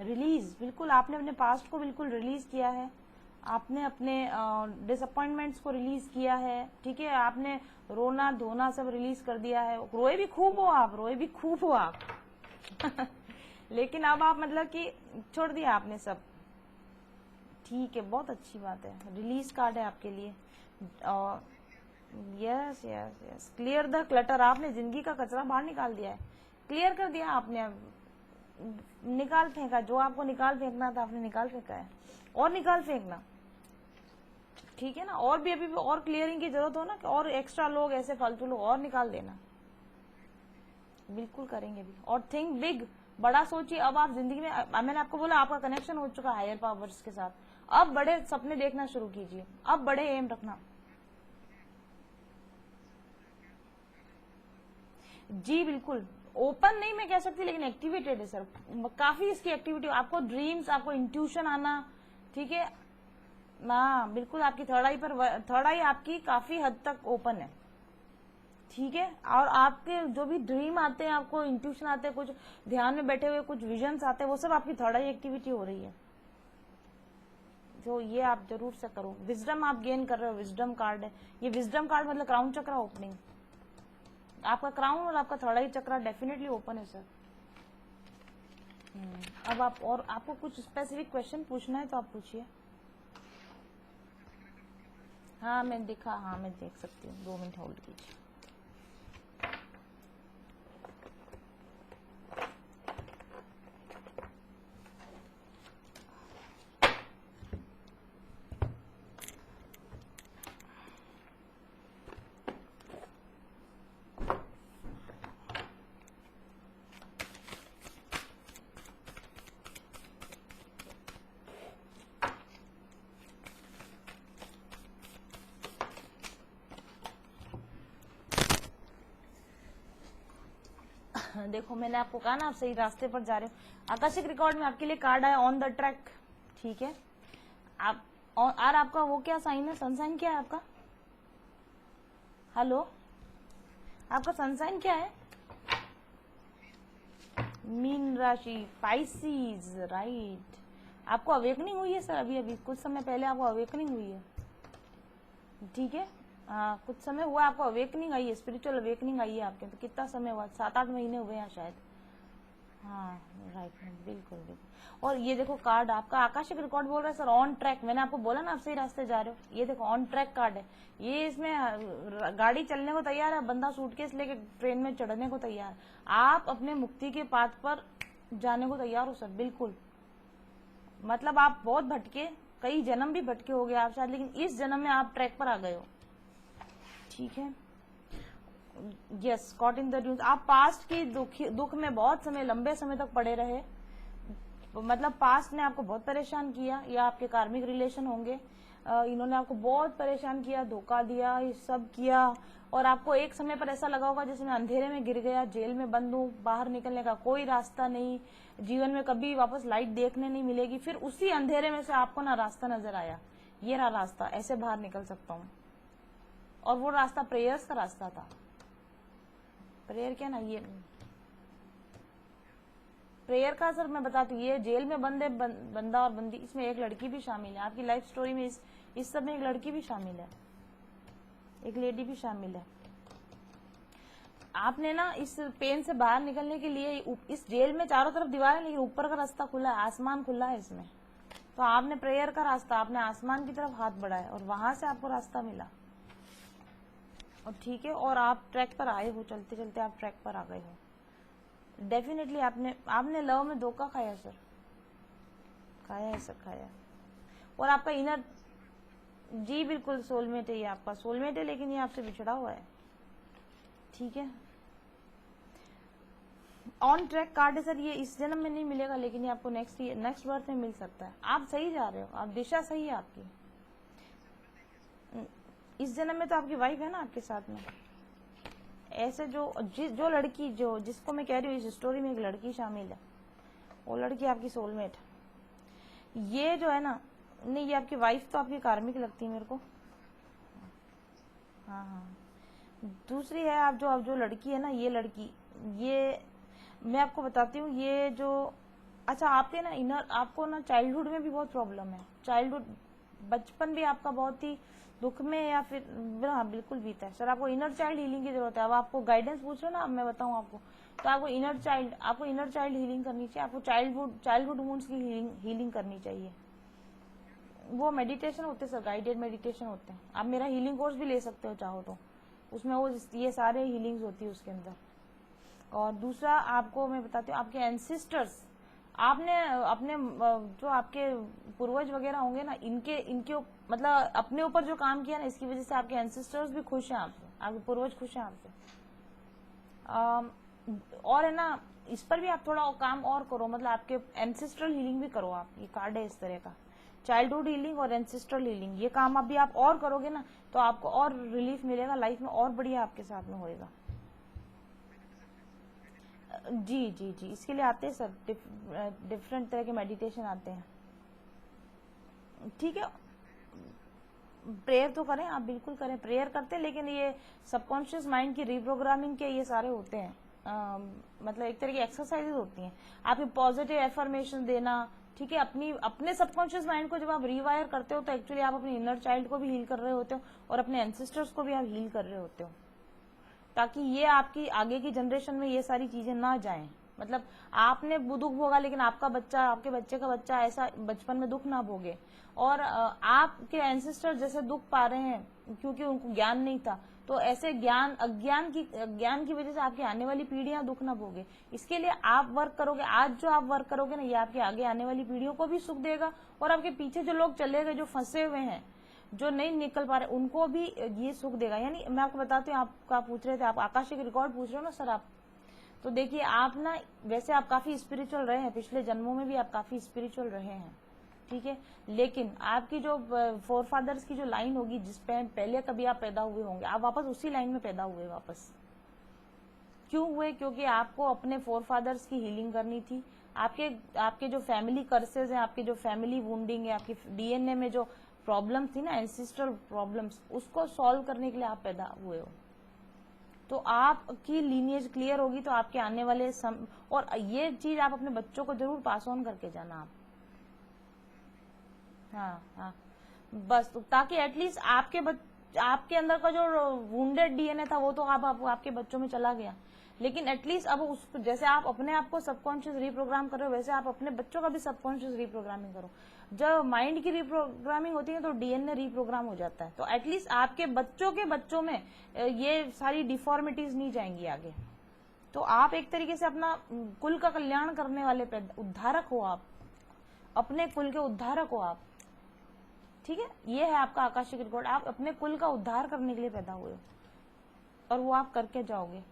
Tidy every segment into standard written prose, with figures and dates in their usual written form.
Release, बिल्कुल आपने अपने पास्ट को बिल्कुल रिलीज किया है, आपने अपने डिसअपॉइंटमेंट्स को रिलीज किया है, ठीक है, आपने रोना धोना सब रिलीज कर दिया है, रोए भी खूब हो आप, रोए भी खूब हो आप लेकिन अब आप मतलब कि छोड़ दिया आपने सब, ठीक है, बहुत अच्छी बात है, रिलीज कार्ड है आपके लिए। और yes yes yes, clear the clutter, आपने जिंदगी का कचरा बाहर निकाल दिया है, क्लियर कर दिया आपने, निकाल फेंका, जो आपको निकाल फेंकना था आपने निकाल फेंका है, और निकाल फेंकना, ठीक है ना, और भी अभी भी और क्लियरिंग की जरूरत हो ना, कि और एक्स्ट्रा लोग ऐसे फालतू लोग और निकाल देना, बिल्कुल करेंगे भी। और थिंक बिग, बड़ा सोचिए, अब आप जिंदगी में, मैंने आपको बोला आपका कनेक्शन हो चुका है हायर पावर्स के साथ, अब बड़े सपने देखना शुरू कीजिए, अब बड़े एम रखना। जी बिल्कुल, ओपन नहीं मैं कह सकती, लेकिन एक्टिवेटेड है सर, काफी इसकी एक्टिविटी, आपको ड्रीम्स, आपको इंट्यूशन आना, ठीक है ना, बिल्कुल आपकी थर्ड आई आपकी काफी हद तक ओपन है, ठीक है, और आपके जो भी ड्रीम आते हैं, आपको इंट्यूशन आते हैं, कुछ ध्यान में बैठे हुए कुछ विजन्स आते हैं, वो सब आपकी थर्ड आई एक्टिविटी हो रही है, जो ये आप जरूर से करो। विजडम आप गेन कर रहे हो, विजडम कार्ड है ये, विजडम कार्ड मतलब क्राउन चक्र ओपनिंग, आपका क्राउन और आपका थर्ड आई चक्र डेफिनेटली ओपन है सर। अब आप, और आपको कुछ स्पेसिफिक क्वेश्चन पूछना है तो आप पूछिए। हाँ मैं देखा, हाँ मैं देख सकती हूँ, 2 मिनट होल्ड कीजिए। देखो मैंने आपको कहा ना, आप सही रास्ते पर जा रहे हो। आकाशिक रिकॉर्ड में आपके लिए कार्ड आया ऑन द ट्रैक, ठीक है, आप और आपका वो क्या साइन है, सन साइन क्या है आपका, हेलो, आपका सन साइन क्या है, मीन राशि, पाइसीज, राइट, आपको अवेकनिंग हुई है सर, अभी अभी कुछ समय पहले आपको अवेकनिंग हुई है, ठीक है, कुछ समय हुआ आपको अवेकनिंग आई है, स्पिरिचुअल अवेकनिंग आई है आपके, तो कितना समय हुआ, 7-8 महीने हुए हैं शायद, हाँ राइट, बिल्कुल बिल्कुल। और ये देखो कार्ड आपका आकाशिक रिकॉर्ड बोल रहा है सर ऑन ट्रैक, मैंने आपको बोला ना आप सही रास्ते जा रहे हो, ये देखो ऑन ट्रैक कार्ड है ये, इसमें गाड़ी चलने को तैयार है, बंदा सूटकेस लेके ट्रेन में चढ़ने को तैयार, आप अपने मुक्ति के पाथ पर जाने को तैयार हो सर, बिल्कुल, मतलब आप बहुत भटके, कई जन्म भी भटके हो गए आप शायद, लेकिन इस जन्म में आप ट्रैक पर आ गए हो, ठीक है, yes, caught in the dues, आप पास्ट की दुख में बहुत समय, लंबे समय तक पड़े रहे, मतलब पास्ट ने आपको बहुत परेशान किया, या आपके कार्मिक रिलेशन होंगे, इन्होंने आपको बहुत परेशान किया, धोखा दिया, ये सब किया, और आपको एक समय पर ऐसा लगा होगा जैसे मैं अंधेरे में गिर गया, जेल में बंद हूँ, बाहर निकलने का कोई रास्ता नहीं, जीवन में कभी वापस लाइट देखने नहीं मिलेगी, फिर उसी अंधेरे में से आपको ना रास्ता नजर आया, ये रहा रास्ता, ऐसे बाहर निकल सकता हूँ, और वो रास्ता प्रेयर्स का रास्ता था, प्रेयर क्या ना, ये प्रेयर का सर मैं बताती हूँ, ये जेल में बंद है, बंदा और बंदी, इसमें एक लड़की भी शामिल है, आपकी लाइफ स्टोरी में इस सब में एक लड़की भी शामिल है, एक लेडी भी शामिल है, आपने ना इस पेन से बाहर निकलने के लिए, इस जेल में चारों तरफ दीवार है, लेकिन ऊपर का रास्ता खुला है, आसमान खुला है इसमें, तो आपने प्रेयर का रास्ता, आपने आसमान की तरफ हाथ बढ़ाया और वहां से आपको रास्ता मिला, और ठीक है, और आप ट्रैक पर आए हो, चलते चलते आप ट्रैक पर आ गए हो, डेफिनेटली आपने लव में धोखा खाया सर, खाया है सर, खाया, और आपका इनर, जी बिल्कुल सोलमेट है, ये आपका सोलमेट है, लेकिन ये आपसे बिछड़ा हुआ है, ठीक है, ऑन ट्रैक कार्ड है सर, ये इस जन्म में नहीं मिलेगा, लेकिन ये आपको नेक्स्ट बर्थ में मिल सकता है, आप सही जा रहे हो, आप दिशा सही है आपकी, इस जन्म में तो आपकी वाइफ है ना आपके साथ में, ऐसे जो लड़की, जिसको मैं कह रही हूँ, इस स्टोरी में एक लड़की शामिल है, वो लड़की आपकी सोलमेट, ये जो है ना, नहीं ये आपकी वाइफ तो आपकी कार्मिक लगती है मेरे को, हाँ हाँ, दूसरी है आप जो लड़की है ना, ये लड़की, ये मैं आपको बताती हूँ, ये जो अच्छा, आपके ना इनर, आपको ना चाइल्डहुड में भी बहुत प्रॉब्लम है। चाइल्डहुड, बचपन भी आपका बहुत ही दुख में या फिर, हाँ बिल्कुल बीता है सर। आपको इनर चाइल्ड हीलिंग की जरूरत है। अब आपको गाइडेंस पूछ रहे हो ना, अब मैं बताऊं आपको, तो आपको इनर चाइल्ड हीलिंग करनी चाहिए। आपको चाइल्डहुड वुंड्स की हीलिंग करनी चाहिए। वो मेडिटेशन होते हैं सर, गाइडेड मेडिटेशन होते हैं। आप मेरा हीलिंग कोर्स भी ले सकते हो चाहो तो, उसमें वो ये सारे हीलिंग्स होती है उसके अंदर। और दूसरा आपको मैं बताती हूँ, आपके एंसिस्टर्स, आपने अपने जो आपके पूर्वज वगैरह होंगे ना, इनके मतलब अपने ऊपर जो काम किया ना, इसकी वजह से आपके एंसिस्टर्स भी खुश हैं आपसे, आपके पूर्वज खुश हैं आपसे। और है ना, इस पर भी आप थोड़ा काम और करो, मतलब आपके एंसिस्ट्रल हीलिंग भी करो आप। ये कार्ड है इस तरह का, चाइल्डहुड हीलिंग और एंसिस्ट्रल हीलिंग, ये काम अभी आप और करोगे ना तो आपको और रिलीफ मिलेगा, लाइफ में और बढ़िया आपके साथ में होएगा। जी जी जी, इसके लिए आते हैं सर, डिफरेंट तरह के मेडिटेशन आते हैं। ठीक है, प्रेयर तो करें आप, बिल्कुल करें, प्रेयर करते हैं, लेकिन ये सबकॉन्शियस माइंड की रीप्रोग्रामिंग के ये सारे होते हैं। मतलब एक तरह की एक्सरसाइजेज होती हैं, आपकी पॉजिटिव एफर्मेशन देना। ठीक है, अपने सबकॉन्शियस माइंड को जब आप रिवायर करते हो तो एक्चुअली आप अपने इनर चाइल्ड को भी हील कर रहे होते हो और अपने एंसेस्टर्स को भी आप हील कर रहे होते हो, ताकि ये आपकी आगे की जनरेशन में ये सारी चीजें ना जाएं। मतलब आपने दुख भोगा, लेकिन आपका बच्चा, आपके बच्चे का बच्चा ऐसा बचपन में दुख ना भोगे। और आपके एंसेस्टर जैसे दुख पा रहे हैं क्योंकि उनको ज्ञान नहीं था, तो ऐसे अज्ञान की वजह से आपकी आने वाली पीढ़ियां दुख ना भोगे। इसके लिए आप वर्क करोगे, आज जो आप वर्क करोगे ना, ये आपके आगे आने वाली पीढ़ियों को भी सुख देगा, और आपके पीछे जो लोग चले गए, जो फंसे हुए हैं, जो नहीं निकल पा रहे, उनको भी ये सुख देगा। यानी मैं आपको बताती हूँ, आपका पूछ रहे थे, आप आकाशिक रिकॉर्ड पूछ रहे हो ना सर आप, तो देखिए आप ना, वैसे आप काफी स्पिरिचुअल रहे हैं, पिछले जन्मों में भी आप काफी स्पिरिचुअल रहे हैं, ठीक है, लेकिन आपकी जो फोर फादर्स की जो लाइन होगी, जिस पे पहले कभी आप पैदा हुए होंगे, आप वापस उसी लाइन में पैदा हुए वापस। क्यों हुए? क्योंकि आपको अपने फोर फादर्स की हीलिंग करनी थी। आपके जो फैमिली कर्सेज हैं, आपके जो फैमिली वुंडिंग है, आपकी डीएनए में जो प्रॉब्लम थी ना, एंसिस्ट्रल प्रॉब्लम्स, उसको सॉल्व करने के लिए आप पैदा हुए हो। तो आपकी लीनिएज क्लियर होगी तो आपके आने वाले और ये चीज आप अपने बच्चों को जरूर पास ऑन करके जाना आप। हाँ हाँ, बस ताकि एटलीस्ट आपके अंदर का जो वुंडेड डीएनए था वो तो आपके बच्चों में चला गया, लेकिन एटलीस्ट अब उस, जैसे आप अपने आप को सबकॉन्शियस रिप्रोग्राम कर रहे हो, वैसे आप अपने बच्चों का भी सबकॉन्शियस रिप्रोग्रामिंग करो। जब माइंड की रिप्रोग्रामिंग होती है तो डीएनए रिप्रोग्राम हो जाता है, तो एटलीस्ट आपके बच्चों के बच्चों में ये सारी डिफॉर्मिटीज नहीं जाएंगी आगे। तो आप एक तरीके से अपना कुल का कल्याण करने वाले उद्धारक हो, आप अपने कुल के उद्धारक हो आप। ठीक है, ये है आपका आकाशिक रिकॉर्ड, आप अपने कुल का उद्धार करने के लिए पैदा हुए हो और वो आप करके जाओगे।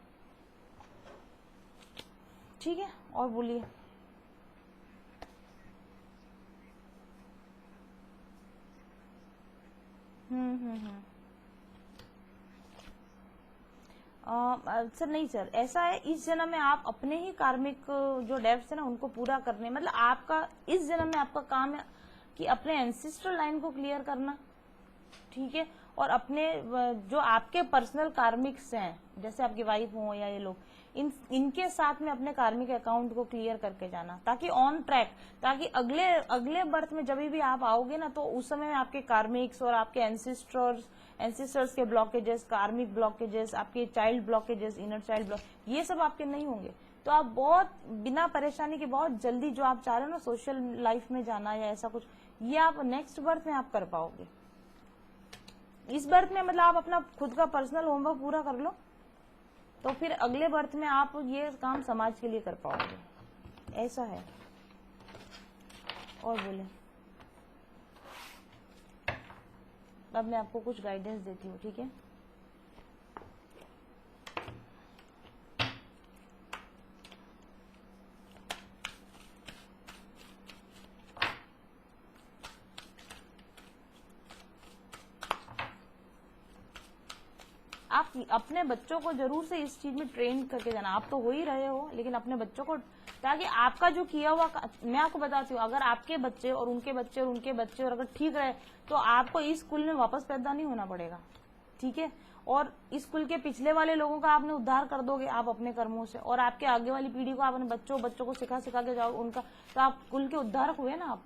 ठीक है, और बोलिए। सर नहीं सर, ऐसा है, इस जन्म में आप अपने ही कार्मिक जो डेब्ट्स है ना उनको पूरा करने, मतलब आपका इस जन्म में आपका काम है कि अपने एंसिस्ट्रल लाइन को क्लियर करना, ठीक है, और अपने जो आपके पर्सनल कार्मिक्स हैं, जैसे आपकी वाइफ हो या ये लोग, इनके साथ में अपने कार्मिक अकाउंट को क्लियर करके जाना, ताकि ऑन ट्रैक, ताकि अगले बर्थ में जब भी आप आओगे ना, तो उस समय आपके कार्मिक्स और आपके एंसिस्टर्स के ब्लॉकेजेस, कार्मिक ब्लॉकेजेस, आपके child blockages, inner child block, ये सब आपके नहीं होंगे। तो आप बहुत बिना परेशानी के बहुत जल्दी जो आप चाह रहे हो ना, सोशल लाइफ में जाना या ऐसा कुछ, ये आप नेक्स्ट बर्थ में आप कर पाओगे। इस बर्थ में मतलब आप अपना खुद का पर्सनल होमवर्क पूरा कर लो, तो फिर अगले बर्थ में आप ये काम समाज के लिए कर पाओगे, ऐसा है। और बोले, अब मैं आपको कुछ गाइडेंस देती हूँ, ठीक है। आप अपने बच्चों को जरूर से इस चीज में ट्रेन करके जाना, आप तो हो ही रहे हो, लेकिन अपने बच्चों को, ताकि आपका जो किया हुआ, मैं आपको बताती हूँ, अगर आपके बच्चे और उनके बच्चे और उनके बच्चे और अगर ठीक रहे, तो आपको इस कुल में वापस पैदा नहीं होना पड़ेगा, ठीक है। और इस कुल के पिछले वाले लोगों का आपने उद्धार कर दोगे आप अपने कर्मों से, और आपके आगे वाली पीढ़ी को आपने बच्चों को सिखा के जाओ उनका, तो आप कुल के उद्धारक हुए ना आप।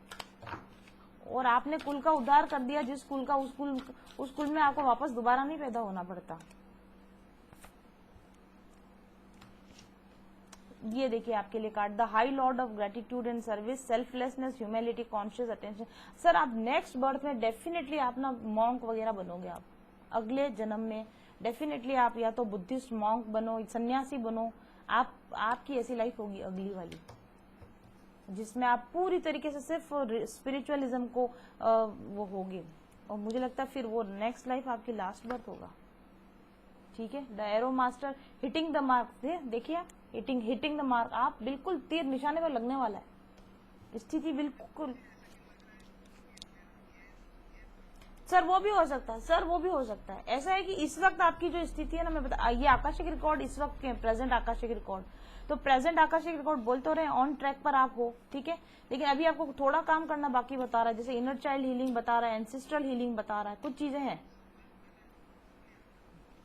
और आपने कुल का उद्धार कर दिया, जिस कुल का उस कुल में आपको वापस दोबारा नहीं पैदा होना पड़ता। ये देखिए आपके लिए card, the high Lord of gratitude and service, selflessness, humility, conscious attention. Sir आप नेक्स्ट बर्थ में डेफिनेटली आप ना मॉन्क वगैरह बनोगे, आप अगले जन्म में डेफिनेटली आप या तो बुद्धिस्ट मॉन्क बनो, सन्यासी बनो, आपकी ऐसी लाइफ होगी अगली वाली, जिसमें आप पूरी तरीके से सिर्फ स्पिरिचुअलिज्म को वो होगे। और मुझे लगता है फिर वो नेक्स्ट लाइफ आपकी लास्ट बर्थ होगा। ठीक है, the arrow master, hitting the mark, देखिए आप हिटिंग द मार्क, आप बिल्कुल तीर निशाने पर लगने वाला है, स्थिति बिल्कुल। सर वो भी हो सकता है, सर वो भी हो सकता है। ऐसा है कि इस वक्त आपकी जो स्थिति है ना, मैं बता, ये आकाशिक रिकॉर्ड इस वक्त के प्रेजेंट आकाशिक रिकॉर्ड, तो प्रेजेंट आकाशिक रिकॉर्ड बोल तो रहे ऑन ट्रैक पर आप हो, ठीक है, लेकिन अभी आपको थोड़ा काम करना बाकी बता रहा है, जैसे इनर चाइल्ड हीलिंग बता रहा है, एंसेस्ट्रल हीलिंग बता रहा है, कुछ चीजें हैं।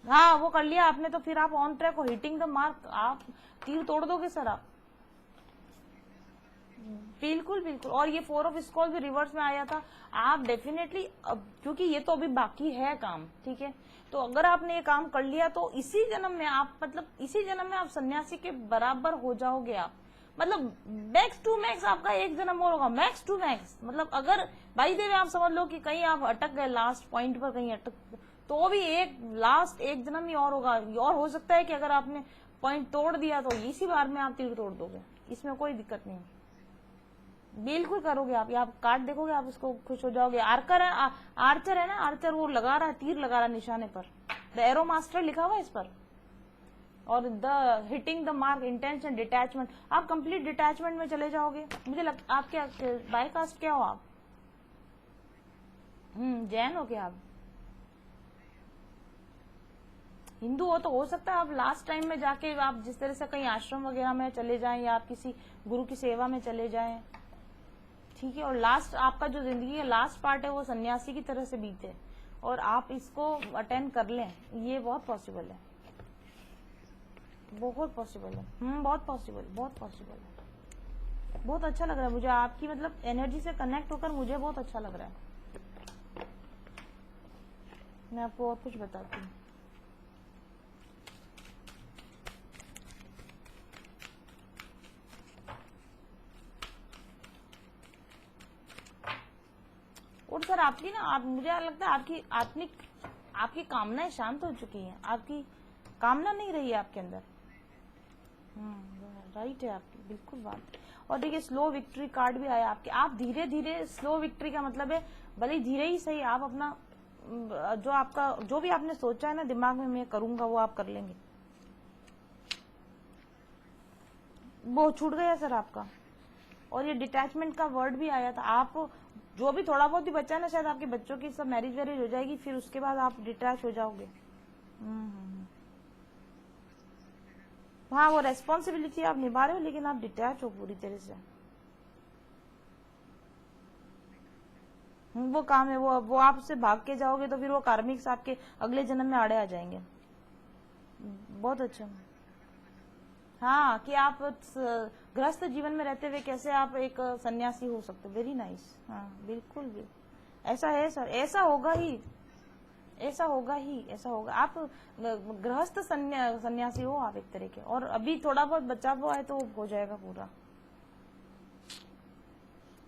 हाँ वो कर लिया आपने, तो फिर आप ऑन ट्रैक हो, हिटिंग द मार्क, आप तीर तोड़ दोगे सर आप, बिल्कुल बिल्कुल। और ये 4 ऑफ स्कॉल भी रिवर्स में आया था, आप डेफिनेटली, क्योंकि ये तो अभी बाकी है काम, ठीक है, तो अगर आपने ये काम कर लिया तो इसी जन्म में आप, मतलब इसी जन्म में आप सन्यासी के बराबर हो जाओगे आप, मतलब मैक्स टू मैक्स आपका एक जन्म और होगा, मैक्स टू मैक्स। मतलब अगर भाई देव आप समझ लो कि कहीं आप अटक गए लास्ट पॉइंट पर, कहीं अटक, तो भी एक लास्ट एक जन्म ही और होगा, और हो सकता है कि अगर आपने पॉइंट तोड़ दिया तो इसी बार में आप तीर तोड़ दोगे, इसमें कोई दिक्कत नहीं, बिल्कुल करोगे आप। ये आप कार्ड देखोगे आप इसको खुश हो जाओगे। आर्चर है ना, आर्चर वो लगा रहा है, तीर लगा रहा है निशाने पर, द एरो मास्टर लिखा हुआ है इस पर, और the hitting the mark, intention, detachment, आप कंप्लीट डिटैचमेंट में चले जाओगे। मुझे लगता आप क्या बाय कास्ट क्या हो आप? जैन हो क्या आप? हिंदू हो सकता है आप लास्ट टाइम में जाके आप जिस तरह से कहीं आश्रम वगैरह में चले जाएं, या आप किसी गुरु की सेवा में चले जाएं, ठीक है, और लास्ट आपका जो जिंदगी का लास्ट पार्ट है वो सन्यासी की तरह से बीते, और आप इसको अटेंड कर लें, ये बहुत पॉसिबल है, बहुत पॉसिबल है, बहुत पॉसिबल, बहुत पॉसिबल है। बहुत अच्छा लग रहा है मुझे आपकी मतलब एनर्जी से कनेक्ट होकर, मुझे बहुत अच्छा लग रहा है। मैं आपको और कुछ बताती हूँ। और सर आपकी ना, आप मुझे लगता है आपकी कामनाएं शांत हो चुकी हैं, आपकी कामना नहीं रही है आपके अंदर। राइट है आपकी बिल्कुल बात। और देखिए स्लो विक्ट्री कार्ड भी आया आपके, आप धीरे धीरे, स्लो विक्ट्री का मतलब है भले ही धीरे ही सही, आप अपना जो भी आपने सोचा है ना दिमाग में मैं करूंगा, वो आप कर लेंगे, वो छूट गया सर आपका। और ये डिटैचमेंट का वर्ड भी आया था, आप जो भी थोड़ा बहुत ही बच्चा है ना, शायद आपके बच्चों की सब मैरिज वैरिज हो जाएगी, फिर उसके बाद आप डिटैच हो जाओगे। हाँ वो रेस्पॉन्सिबिलिटी आप निभा रहे हो, लेकिन आप डिटैच हो पूरी तरह से। वो काम है, वो आप उससे भाग के जाओगे तो फिर वो कार्मिक्स आपके अगले जन्म में आड़े आ जाएंगे। बहुत अच्छा। हाँ कि आप गृहस्थ जीवन में रहते हुए कैसे आप एक सन्यासी हो सकते, वेरी नाइस। हाँ बिल्कुल भी ऐसा है सर, ऐसा होगा ही, ऐसा होगा ही, ऐसा होगा। आप गृहस्थ सन्यासी हो आप एक तरह के, और अभी थोड़ा बहुत बचा हुआ है तो हो जाएगा पूरा।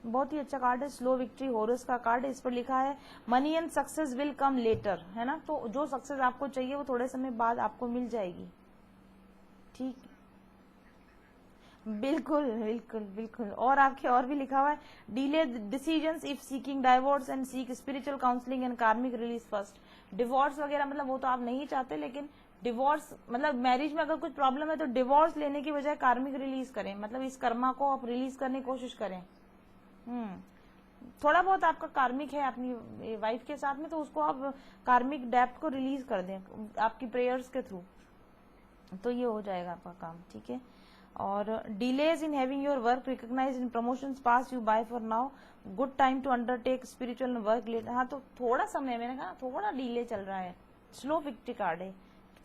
बहुत ही अच्छा कार्ड है, स्लो विक्ट्री हॉरस का कार्ड है, इस पर लिखा है money and success will come later, है ना, तो जो सक्सेस आपको चाहिए वो थोड़े समय बाद आपको मिल जाएगी। ठीक, बिल्कुल बिल्कुल बिल्कुल। और आपके और भी लिखा हुआ है delay decisions if seeking divorce and seek spiritual counselling and कार्मिक रिलीज फर्स्ट। डिवोर्स वगैरह मतलब वो तो आप नहीं चाहते, लेकिन डिवोर्स मतलब मैरिज में अगर कुछ प्रॉब्लम है तो डिवोर्स लेने की बजाय कार्मिक रिलीज करें, मतलब इस कर्मा को आप रिलीज करने की कोशिश करें। थोड़ा बहुत आपका कार्मिक है अपनी वाइफ के साथ में, तो उसको आप कार्मिक डेप्थ को रिलीज कर दें आपकी प्रेयर्स के थ्रू, तो ये हो जाएगा आपका काम। ठीक है। और delays in having your work recognise in promotions pass you by for now, good time to undertake spiritual work later. हाँ तो थोड़ा समय, मैंने कहा थोड़ा डिले चल रहा है, स्लो विक्ट्री कार्ड है,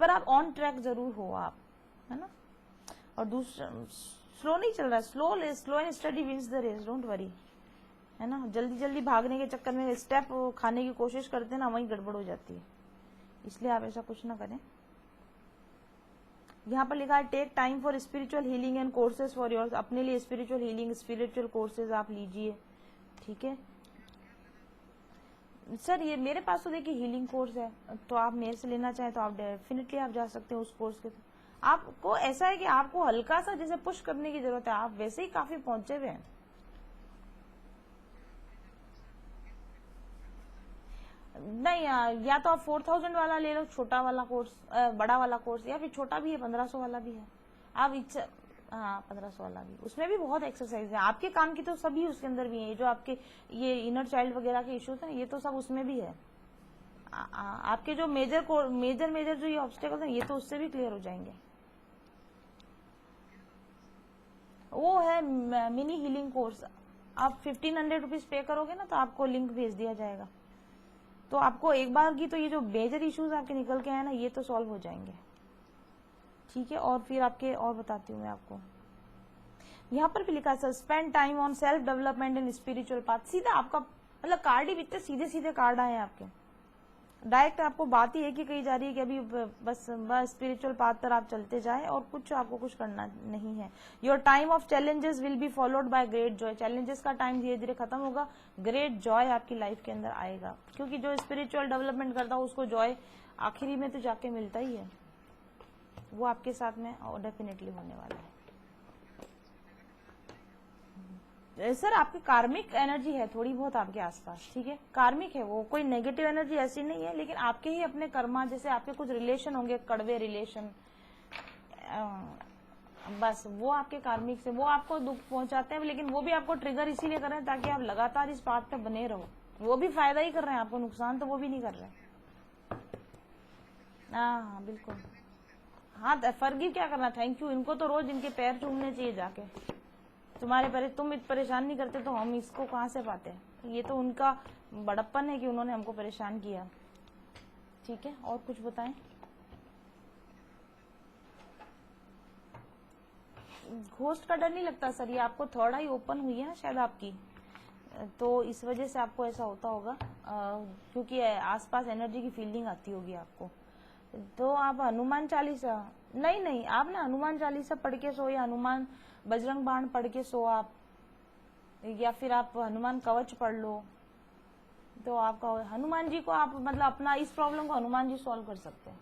पर आप ऑन ट्रैक जरूर हो आप, है ना। और दूसरा स्लो नहीं चल रहा है, slow and steady wins the race, don't worry, है ना। जल्दी जल्दी भागने के चक्कर में स्टेप खाने की कोशिश करते हैं ना, वहीं गड़बड़ हो जाती है, इसलिए आप ऐसा कुछ ना करें। यहाँ पर लिखा है take time for spiritual healing and courses for your, अपने लिए स्पिरिचुअल हीलिंग स्पिरिचुअल कोर्सेज आप लीजिए, ठीक है। सर ये मेरे पास तो देखिए हीलिंग कोर्स है, तो आप मेरे से लेना चाहें तो आप डेफिनेटली आप जा सकते हैं उस कोर्स के। आपको ऐसा है कि आपको हल्का सा जैसे पुश करने की जरूरत है, आप वैसे ही काफी पहुंचे हुए हैं। नहीं या तो आप 4000 वाला ले लो, छोटा वाला कोर्स, बड़ा वाला कोर्स, या फिर छोटा भी है 1500 वाला भी है, आप इच्छा, हाँ 1500 वाला भी, उसमें भी बहुत एक्सरसाइज है आपके काम की, तो सभी उसके अंदर भी है, जो आपके ये इनर चाइल्ड वगैरह के इश्यूज हैं ये तो सब उसमें भी है। आपके जो मेजर जो ये ऑब्स्टेकल्स हैं ये तो उससे भी क्लियर हो जाएंगे। वो है मिनी हीलिंग कोर्स, आप 1500 रुपीज पे करोगे ना तो आपको लिंक भेज दिया जाएगा, तो आपको एक बार की तो ये जो मेजर इश्यूज आपके निकल के आए ना ये तो सॉल्व हो जाएंगे, ठीक है। और फिर आपके और बताती हूँ मैं आपको, यहाँ पर भी लिखा है spend time on self development and spiritual path, सीधा आपका मतलब कार्ड ही इतने सीधे सीधे कार्ड आए हैं आपके, डायरेक्ट आपको बात ही एक ही कही जा रही है कि अभी बस स्पिरिचुअल पाथ पर आप चलते जाएं और कुछ आपको कुछ करना नहीं है। Your time of challenges will be followed by great Joy, challenges का टाइम धीरे धीरे खत्म होगा, ग्रेट जॉय आपकी लाइफ के अंदर आएगा, क्योंकि जो स्पिरिचुअल डेवलपमेंट करता है उसको जॉय आखिरी में तो जाके मिलता ही है, वो आपके साथ में डेफिनेटली होने वाला है। सर आपकी कार्मिक एनर्जी है थोड़ी बहुत आपके आसपास, ठीक है, कार्मिक है वो, कोई नेगेटिव एनर्जी ऐसी नहीं है, लेकिन आपके ही अपने कर्मा, जैसे आपके कुछ रिलेशन होंगे, कड़वे रिलेशन, बस वो आपके कार्मिक से वो आपको दुख पहुंचाते हैं, लेकिन वो भी आपको ट्रिगर इसीलिए कर रहे हैं ताकि आप लगातार इस पाथ पे बने रहो, वो भी फायदा ही कर रहे हैं आपको, नुकसान तो वो भी नहीं कर रहे। हाँ बिल्कुल, हाँ फर्गी क्या करना, थैंक यू, इनको तो रोज इनके पैर चूमने चाहिए जाके, तुम परेशान नहीं करते तो हम इसको कहाँ से पाते हैं, ये तो उनका बड़प्पन है कि उन्होंने हमको परेशान किया, ठीक है। और कुछ बताएं। घोस्ट का डर नहीं लगता सर, ये आपको थर्ड आई ओपन हुई है ना शायद आपकी, तो इस वजह से आपको ऐसा होता होगा, क्योंकि आसपास एनर्जी की फीलिंग आती होगी आपको, तो आप हनुमान चालीसा, नहीं आप ना हनुमान चालीसा पढ़ के सो, या हनुमान बजरंग बाण पढ़ के सो आप, या फिर आप हनुमान कवच पढ़ लो, तो आपका हनुमान जी को आप मतलब अपना इस प्रॉब्लम को हनुमान जी सॉल्व कर सकते हैं,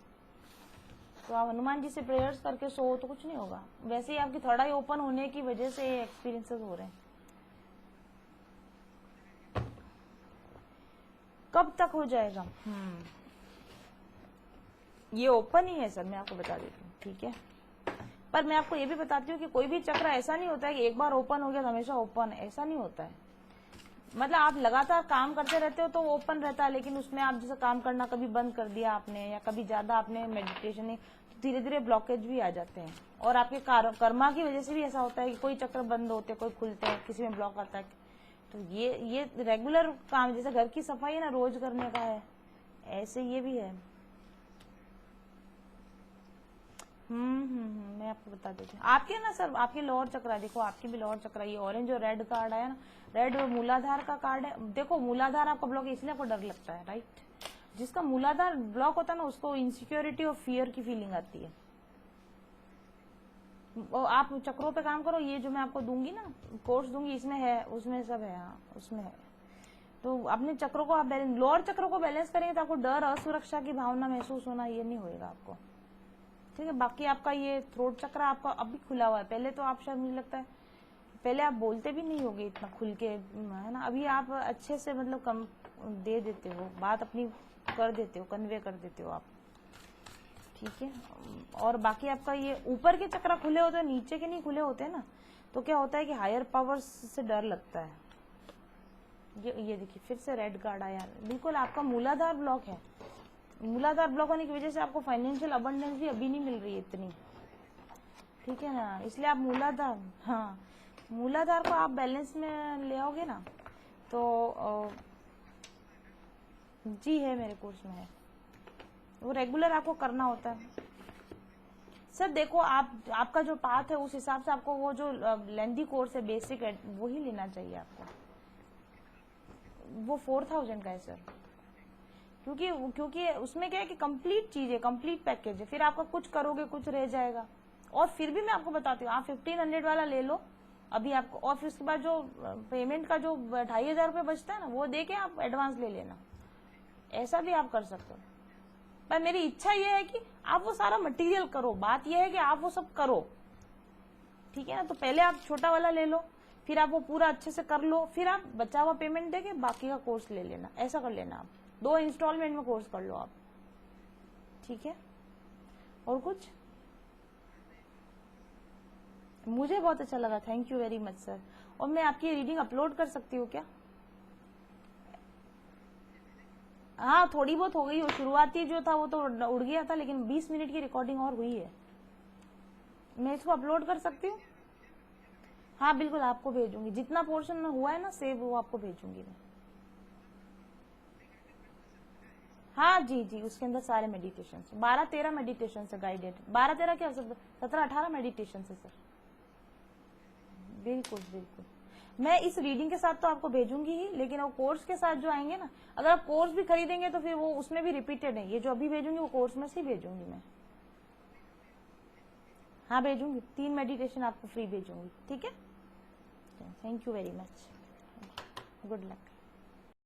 तो आप हनुमान जी से प्रेयर्स करके सो तो कुछ नहीं होगा, वैसे ही आपकी थर्ड आई ओपन होने की वजह से ये एक्सपीरियंसेस हो रहे हैं। कब तक हो जाएगा? ये ओपन ही है सर, मैं आपको बता देती हूँ, ठीक है, पर मैं आपको ये भी बताती हूँ कि कोई भी चक्र ऐसा नहीं होता है कि एक बार ओपन हो गया तो हमेशा ओपन है, ऐसा नहीं होता है, मतलब आप लगातार काम करते रहते हो तो वो ओपन रहता है, लेकिन उसमें आप जैसे काम करना कभी बंद कर दिया आपने, या कभी ज्यादा आपने मेडिटेशन नहीं, तो धीरे धीरे ब्लॉकेज भी आ जाते हैं, और आपके कर्मा की वजह से भी ऐसा होता है कि कोई चक्र बंद होते हैं, कोई खुलते हैं, किसी में ब्लॉक आता है, तो ये रेगुलर काम, जैसे घर की सफाई है ना रोज करने का है, ऐसे ये भी है। मैं आपको बता देती हूँ, आपके ना सर आपके लोअर चक्र, देखो आपके भी लोअर चक्र, ये ऑरेंज और रेड कार्ड आया ना, रेड मूलाधार का कार्ड है, देखो मूलाधार आपका ब्लॉक है इसलिए आपको डर लगता है, राइट, जिसका मूलाधार ब्लॉक होता है ना उसको इनसिक्योरिटी और फियर की फीलिंग आती है। आप चक्रों पे काम करो, ये जो मैं आपको दूंगी ना कोर्स दूंगी, इसमें है, उसमें सब है, हाँ उसमें है, तो अपने चक्रों को आप लोअर चक्रों को बैलेंस करेंगे तो आपको डर असुरक्षा की भावना महसूस होना ये नहीं होएगा आपको, ठीक है। बाकी आपका ये थ्रोट चक्र आपका अभी खुला हुआ है, पहले तो आप शायद मुझे लगता है पहले आप बोलते भी नहीं होगे इतना खुल के, है ना, अभी आप अच्छे से मतलब कम दे देते हो, बात अपनी कर देते हो, कन्वे कर देते हो आप, ठीक है। और बाकी आपका ये ऊपर के चक्र खुले होते हैं, नीचे के नहीं खुले होते ना, तो क्या होता है कि हायर पावर्स से डर लगता है। ये देखिए फिर से रेड कार्ड आया, बिल्कुल आपका मूलाधार ब्लॉक है, मूलाधार ब्लॉक होने की वजह से आपको फाइनेंशियल अबंडेंस भी अभी नहीं मिल रही है इतनी, ठीक है ना, इसलिए आप मूलाधार, हाँ मूलाधार को आप बैलेंस में ले आओगे ना तो जी है, मेरे कोर्स में है, वो रेगुलर आपको करना होता है सर। देखो आपका जो पाथ है उस हिसाब से आपको वो जो लेंथी कोर्स है बेसिक है वही लेना चाहिए आपको। वो 4000 का है सर, क्योंकि उसमें क्या है कि कंप्लीट चीज है, कंप्लीट पैकेज है। फिर आपका कुछ करोगे कुछ रह जाएगा। और फिर भी मैं आपको बताती हूँ, आप 1500 वाला ले लो अभी आपको, और फिर उसके बाद जो पेमेंट का जो 2500 रुपये बचता है ना वो दे के आप एडवांस ले लेना। ऐसा भी आप कर सकते हो। पर मेरी इच्छा ये है कि आप वो सारा मटेरियल करो। बात ये है कि आप वो सब करो, ठीक है ना। तो पहले आप छोटा वाला ले लो, फिर आप वो पूरा अच्छे से कर लो, फिर आप बचा हुआ पेमेंट देके बाकी का कोर्स ले लेना। ऐसा कर लेना आप, 2 इंस्टॉलमेंट में कोर्स कर लो आप, ठीक है। और कुछ? मुझे बहुत अच्छा लगा, thank you very much sir. और मैं आपकी रीडिंग अपलोड कर सकती हूँ क्या? हाँ थोड़ी बहुत हो गई, वो शुरुआती जो था वो तो उड़ गया था, लेकिन 20 मिनट की रिकॉर्डिंग और हुई है। मैं इसको अपलोड कर सकती हूँ? हाँ बिल्कुल, आपको भेजूंगी। जितना पोर्शन में हुआ है ना सेव, वो आपको भेजूंगी मैं। हाँ जी जी, उसके अंदर सारे मेडिटेशन 12-13 मेडिटेशन है गाइडेड। 12-13 क्या, 17-18 मेडिटेशन है सर। बिल्कुल बिल्कुल, मैं इस रीडिंग के साथ तो आपको भेजूंगी ही, लेकिन वो कोर्स के साथ जो आएंगे ना, अगर आप कोर्स भी खरीदेंगे तो फिर वो उसमें भी रिपीटेड है। ये जो अभी भेजूंगी वो कोर्स में से ही भेजूंगी मैं। हाँ भेजूंगी, 3 मेडिटेशन आपको फ्री भेजूंगी, ठीक है। Thank you very much, good luck.